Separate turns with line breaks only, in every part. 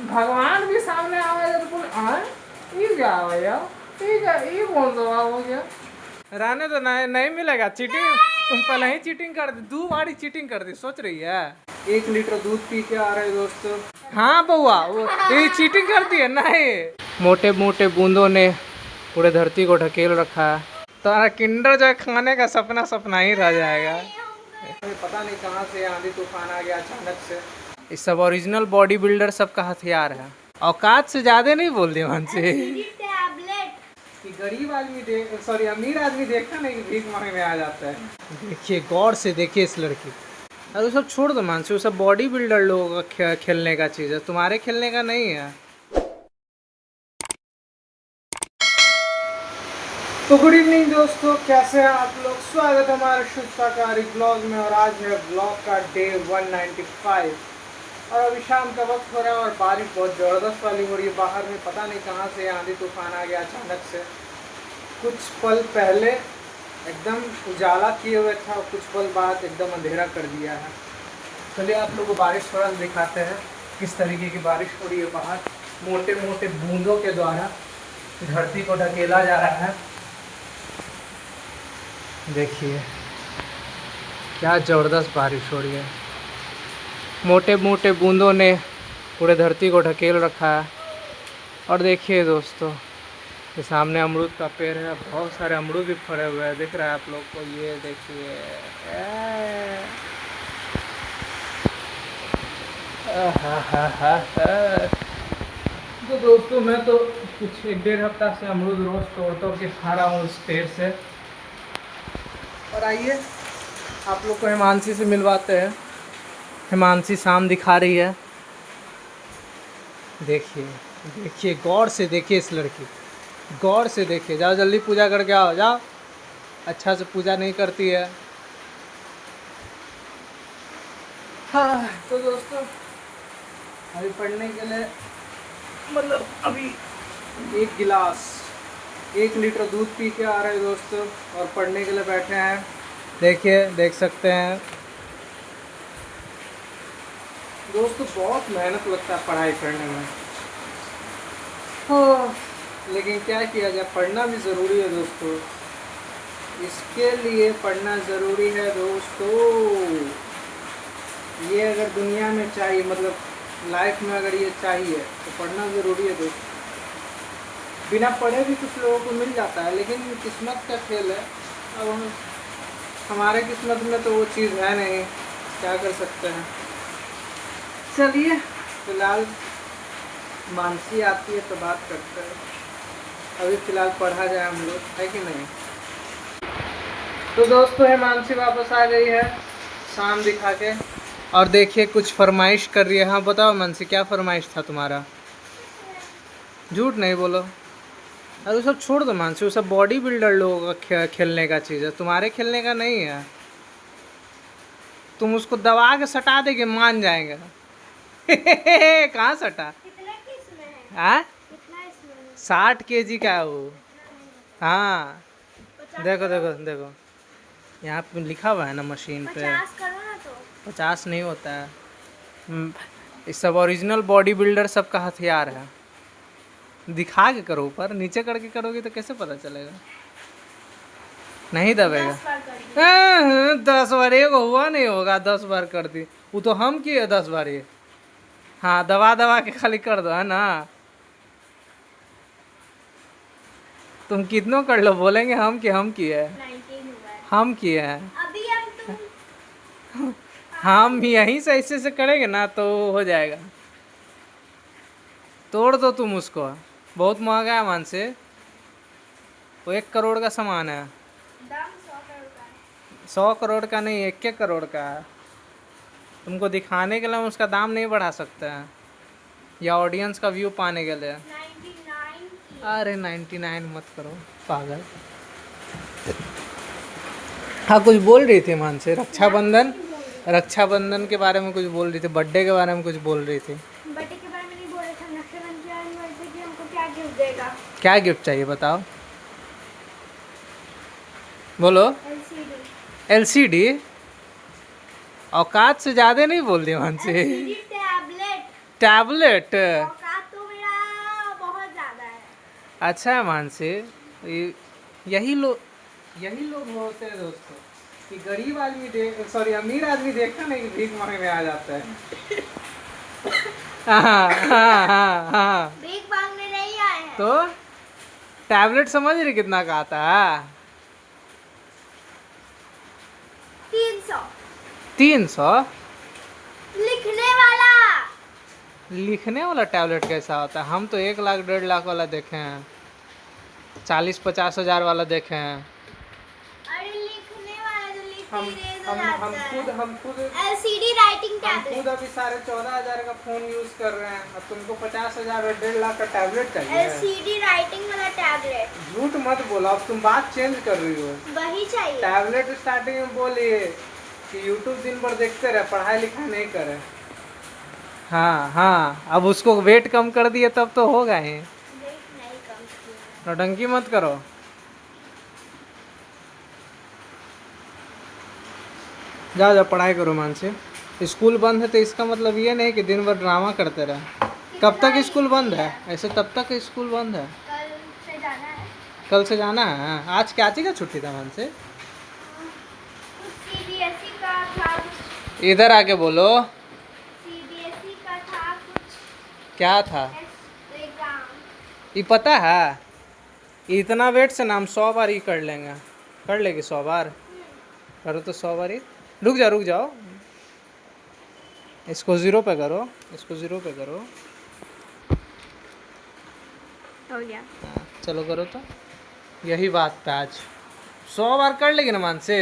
भगवान भी सामने आवे तो बोले ये क्या है भैया, ये कौन सा भाव हो गया। रहने तो नहीं नहीं मिलेगा, चीटिंग तुम पहले ही चीटिंग कर दी, 2 बारी चीटिंग कर दी, सोच रही है। 1 लीटर दूध पी के आ रहे दोस्तों। हाँ बउआ, वो ये चीटिंग करती है नहीं। मोटे मोटे बूंदों ने पूरे धरती को ढकेल रखा है। तुम्हारा किंडर जो है खाने का सपना सपना ही रह जाएगा। पता नहीं कहाँ से आंधी तूफान आ गया अचानक से। ये सब ओरिजिनल बॉडी बिल्डर सबका हथियार है। औकात से ज्यादा नहीं बोल दिया मन से कि गरीब आदमी सॉरी अमीर आदमी देखा नहीं भीख मांगने आ जाता है। देखिए गौर से देखिए इस लड़की। अरे वो सब छोड़ दो मान से, वो सब बॉडी बिल्डर लोगों का खेलने का चीज़ है, तुम्हारे खेलने का नहीं है। तो गुड इवनिंग दोस्तों, कैसे हैं आप लोग। स्वागत है हमारे शुद्ध शाकाहारी ब्लॉग में। और आज है ब्लॉग का डे 195 और अभी शाम का वक्त हो रहा है और बारिश बहुत ज़बरदस्त वाली हो रही है बाहर में। पता नहीं कहाँ से आंधी तूफान आ गया अचानक से। कुछ पल पहले एकदम उजाला किए हुए था और कुछ पल बाद एकदम अंधेरा कर दिया है। चलिए आप लोगों को बारिश थोड़ा दिखाते हैं किस तरीके की बारिश हो रही है बाहर। मोटे मोटे बूंदों के द्वारा धरती को ढकेला जा रहा है। देखिए क्या ज़बरदस्त बारिश हो रही है। मोटे मोटे बूंदों ने पूरे धरती को ढकेल रखा है। और देखिए दोस्तों, ये सामने अमरूद का पेड़ है, बहुत सारे अमरूद भी फड़े हुए हैं, दिख रहा है आप लोग को। ये देखिए तो दोस्तों मैं तो कुछ 1-1.5 हफ्ता से अमरूद रोज तोड़ के खा रहा हूँ इस पेड़ से। और आइए आप लोग को हिमांशी से मिलवाते हैं। हिमांशी शाम दिखा रही है। देखिए देखिए गौर से देखिए इस लड़की, गौर से देखिए। जाओ जल्दी पूजा करके आओ, जाओ। अच्छा से पूजा नहीं करती है। हाँ तो दोस्तों अभी पढ़ने के लिए मतलब अभी 1 लीटर दूध पी के आ रहे दोस्तों और पढ़ने के लिए बैठे हैं। देखिए देख सकते हैं दोस्तों, बहुत मेहनत लगता है पढ़ाई करने में। हाँ लेकिन क्या किया जाए, पढ़ना भी ज़रूरी है दोस्तों। इसके लिए पढ़ना ज़रूरी है दोस्तों। ये अगर दुनिया में चाहिए, मतलब लाइफ में अगर ये चाहिए तो पढ़ना ज़रूरी है दोस्तों। बिना पढ़े भी कुछ लोगों को मिल जाता है, लेकिन किस्मत का खेल है। अब हमारे किस्मत में तो वो चीज़ है नहीं, क्या कर सकते हैं। चलिए फिलहाल मानसी आती है तो बात करते हैं। अभी फ़िलहाल पढ़ा जाए हम लोग, है कि नहीं। तो दोस्तों हिमांशी वापस आ गई है शाम दिखा के। और देखिए कुछ फरमाइश कर रही है। हाँ बताओ मानसी, क्या फरमाइश था तुम्हारा। झूठ नहीं बोलो। अरे वो सब छोड़ दो मानसी, वो सब बॉडी बिल्डर लोगों का खेलने का चीज़ है, तुम्हारे खेलने का नहीं है। तुम उसको दबा के सटा देंगे मान जाएंगे। कहाँ सटा। हाँ 60 kg का है वो। हाँ देखो देखो देखो, यहाँ पे लिखा हुआ है ना मशीन पे। 50 नहीं होता है। इस सब ओरिजिनल बॉडी बिल्डर सबका हथियार है। दिखा के करो, ऊपर नीचे करके करोगे तो कैसे पता चलेगा। नहीं दबेगा। 10 बार एक हुआ नहीं होगा, 10 बार कर दी। वो तो हम किए 10 बार ये। हाँ दबा दबा के खाली कर दो, है ना। तुम कितनों कर लो, बोलेंगे हम किए हम किए हैं। हम यहीं से ऐसे से करेंगे ना तो हो जाएगा। तोड़ दो तुम उसको, बहुत महंगा है मान से। वो 1 करोड़ का सामान है। 100 करोड़ का नहीं, 1 करोड़ का है। तुमको दिखाने के लिए हम उसका दाम नहीं बढ़ा सकते हैं, या ऑडियंस का व्यू पाने के लिए। 99। अरे 99 मत करो पागल। हाँ कुछ बोल रही थी मान से, रक्षाबंधन के बारे में कुछ बोल रही थी, बर्थडे के बारे में कुछ बोल रही थी।
बर्थडे के बारे में नहीं बोल रहे थे, रक्षाबंधन के बारे में बोल रहे थे कि हमको क्या गिफ्ट देगा।
क्या गिफ्ट चाहिए बताओ, बोलो। LCD। औकात से ज़्यादा नहीं बोल दिया मान से।
टैबलेट।
टैबलेट।
औकात तो मेरा बहुत ज्यादा है।
अच्छा है मानसी, यही लोग होते हैं दोस्तों कि गरीब आदमी सॉरी अमीर आदमी देखता नहीं कि भीख मांगने आ जाता है। हाँ।
भीख मांगने नहीं आए हैं।
तो टैबलेट समझ रही कितना का आता है?
300
300।
लिखने वाला
टैबलेट कैसा होता है? हम तो 1 लाख 1.5 लाख वाला देखे हैं, 40-50 हजार वाला देखे हैं।
अरे लिखने वाला जो लिख के
हम
इरेजर
हम
आता है।
हम खुद
एलसीडी राइटिंग
हम खुद
टैबलेट।
अभी 14,500 का फोन यूज कर रहे हैं और तुमको 50,000 और 1.5 लाख का टैबलेट चाहिए?
एलसीडी राइटिंग वाला टैबलेट।
झूठ मत बोलो, अब तुम बात चेंज कर रही हो।
वही चाहिए।
टैबलेट स्टार्टिंग में बोलिए कि यूट्यूब दिन भर देखते रहे, पढ़ाई लिखाई नहीं करे। हाँ, अब उसको वेट कम कर दिए तब तो होगा ही।
वेट नहीं कम किया।
नौटंकी मत करो। जाओ पढ़ाई करो मानसी। स्कूल बंद है तो इसका मतलब ये नहीं कि दिन भर ड्रामा करते रहे। कब तक स्कूल बंद है? ऐसे तब तक स्कूल बंद है।
कल से जाना है।
कल से जाना है? आज क्या चीज का छुट्टी था मानसी?
कुछ सीबीएसई का था।
इधर आके बोलो।
सीबीएसई का था कुछ
क्या था?
एग्जाम।
ये पता है? इतना वेट से ना हम 100 बार ही कर लेंगे। कर लेगी 100 बार? करो तो 100 बार ही। रुक जाओ। इसको 0 पे करो, इसको 0 पे करो।
हो गया।
हाँ, चलो करो तो। यही बात पे आज 100 बार कर लेगी ना मानसी?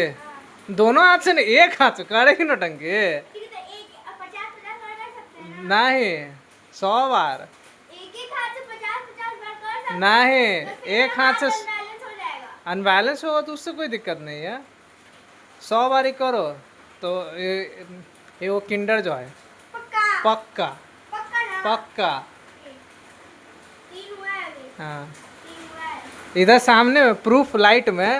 दोनों हाथ से नहीं, एक हाथ से करेगी नौटंकी।
ठीक है तो एक 50-50 बार कर सकते हैं ना?
नहीं, 100 बार
एक हाथ से 50-50 बार कर सकते हैं।
नहीं,
तो फिर
एक हाथ से
अनबैलेंस हो जाएगा।
अनबैलेंस होगा तो उससे कोई दिक्कत नहीं है। 100 बार ही करो तो ये वो किंडर जो है
पक्का
पक्का
ना?
पक्का।
3 हुआ है अभी।
हाँ,
3 हुआ है।
इधर सामने में प्रूफ लाइट में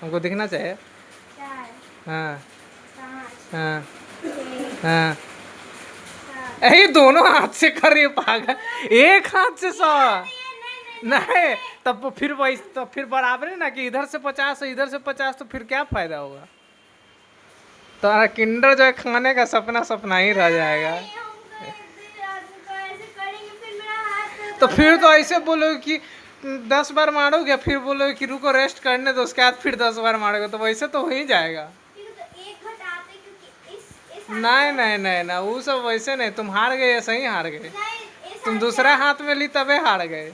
हमको दिखना चाहिए।
4
हाँ
5
हाँ
6
हाँ।
7।
यही दोनों हाथ से कर रही है पागल। एक हाथ से 100 नहीं, तब फिर वही तो फिर बराबर है ना कि इधर से 50 और इधर से 50, तो फिर क्या फायदा होगा? तुम्हारा किंडर जो है खाने का सपना ही रह जाएगा। तो फिर तो ऐसे बोलोगे कि 10 बार मारोगे, फिर बोलोगे कि रुको रेस्ट करने दो, उसके बाद फिर 10 बार मारोगे, तो वैसे तो हो ही जाएगा। नहीं, वो सब वैसे नहीं। तुम हार गए, ऐसे ही हार गए। तुम दूसरा हाथ में ली तबे हार गए।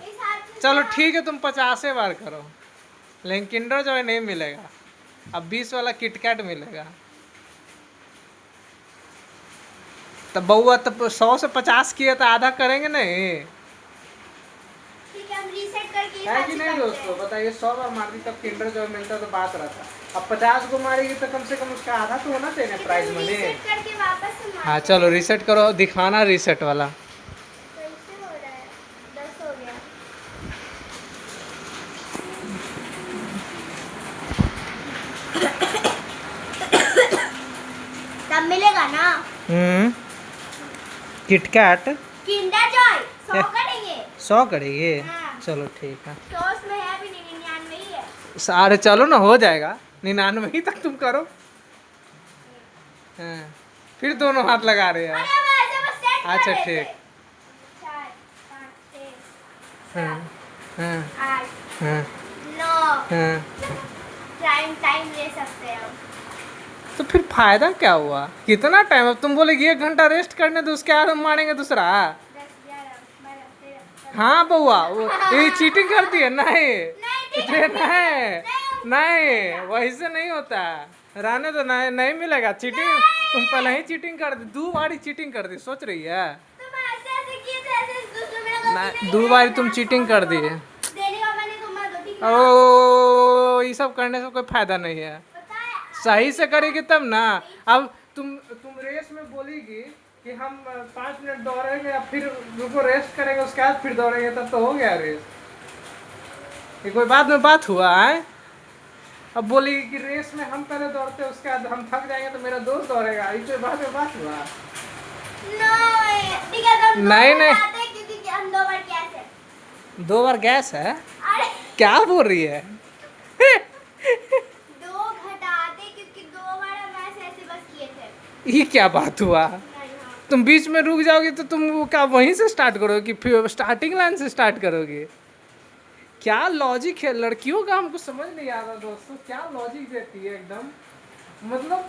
चलो ठीक है, तुम 50 बार करो, लेकिन किंडर जो है नहीं मिलेगा। अब 20 वाला किटकैट मिलेगा। तब बउआ तब 100 से 50 किए तो आधा करेंगे नहीं? है कि नहीं दोस्तों? बताइए, 100 बार मार दी तब किंडर जो मिलता तो बात रहता। अब 50 को मारेगी तो कम से कम उसका आधा तो होना चाहिए प्राइज मनी। हाँ चलो रीसेट करो, दिखाना रीसेट वाला।
तब मिलेगा ना?
किटकैट
किंडर जॉय 100 करेंगे।
100 करेगी?
हाँ।
चलो ठीक है।
100 में है भी 99 ही है।
सारे चलो ना, हो जाएगा 99 ही तक तुम करो। हाँ, फिर दोनों हाथ लगा रहे हैं। अच्छा ठीक।
4 5 6
हाँ
7
हाँ
8
हाँ
9
हाँ।
टाइम ले सकते हैं हम।
तो फिर फायदा क्या हुआ? कितना टाइम? अब तुम बोले कि 1 घंटा रेस्ट करने दो, उसके बाद हम मारेंगे दूसरा।
10 11 12 13
हाँ बउआ, वो ये चीटिंग करती है? नहीं वैसे नहीं होता। रहने तो नहीं मिलेगा चीटिंग। तुम पहले ही चीटिंग कर दी, 2 बार चीटिंग कर दी, सोच रही है?
तुम ऐसे किए थे, ऐसे दूसरों मेरा गलती
नहीं,
नहीं
2
है।
बार तुम चीटिंग कर दी।
देने का मैंने तुम्हारा दो ठीक है।
ओ, ये सब करने से कोई फायदा नहीं है।
पता है
सही से करेगी तब ना। अब तुम रेस में बोलेगी कि हम 5 मिनट दौड़ेंगे या फिर रुको रेस्ट करेंगे, उसके बाद फिर दौड़ेंगे, तब तो हो गया रेस। ये कोई बाद में बात हुआ है? अब बोलेगी कि रेस में हम पहले दौड़ते, उसके बाद हम थक जाएंगे तो मेरा दोस्त दौड़ेगा, ये कोई बाद में बात हुआ?
ठीक है, तो हम
नहीं, नहीं।
बताते हैं क्योंकि हम 2 बार गैस है।
2 बार गैस है?
अरे
क्या बोल रही है?
2 घटाते क्योंकि 2 बार हम ऐसे बस किए थे।
ये क्या बात हुआ?
नहीं, हाँ।
तुम बीच में रुक जाओगे तो तुम वो क्या वहीं से स्टार्ट करोगे कि फिर स्टार्टिंग लाइन से स्टार्ट करोगे? क्या लॉजिक है लड़कियों का, हमको समझ नहीं आ रहा दोस्तों। क्या लॉजिक देती है एकदम, मतलब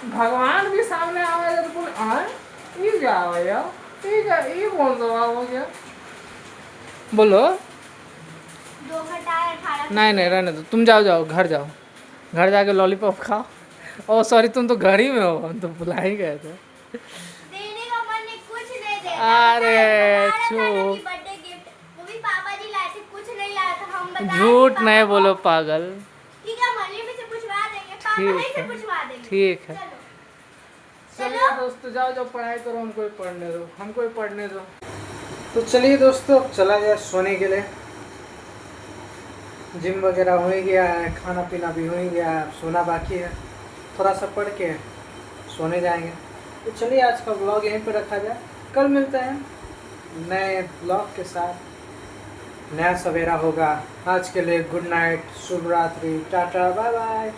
भगवान भी सामने आवे तो बोले हाँ ये क्या है यार, ये कौन सा बात हो गया? बोलो।
2 घटाए 18।
नहीं नहीं रहने दो, तुम जाओ घर जाओ, घर जाके लॉलीपॉप खाओ। ओ सॉरी, तुम तो घर ही में हो, हम तो बुला ही गए थे।
देने का मन है, कुछ नहीं दे।
अरे
चुप। बर्थडे गिफ्ट वो भी पापा जी लाए थे, कुछ नहीं लाया था। हम बता
झूठ नहीं बोलो पागल।
ठीक है, मम्मी से पूछवा देंगे, पापा
ठीक
ही से
है,
पूछवा देंगे।
ठीक है।
चलो
चलिए दोस्तों, जाओ पढ़ाई करो, हमको ही पढ़ने दो। तो चलिए दोस्तों, चला गया सोने के लिए। जिम वगैरह हो ही गया है, खाना पीना भी हो ही गया है, सोना बाकी है। थोड़ा सा पढ़ के सोने जाएंगे। तो चलिए आज का व्लॉग यहीं पे रखा जाए, कल मिलते हैं नए व्लॉग के साथ। नया सवेरा होगा। आज के लिए गुड नाइट, शुभ रात्रि, टाटा, बाय बाय।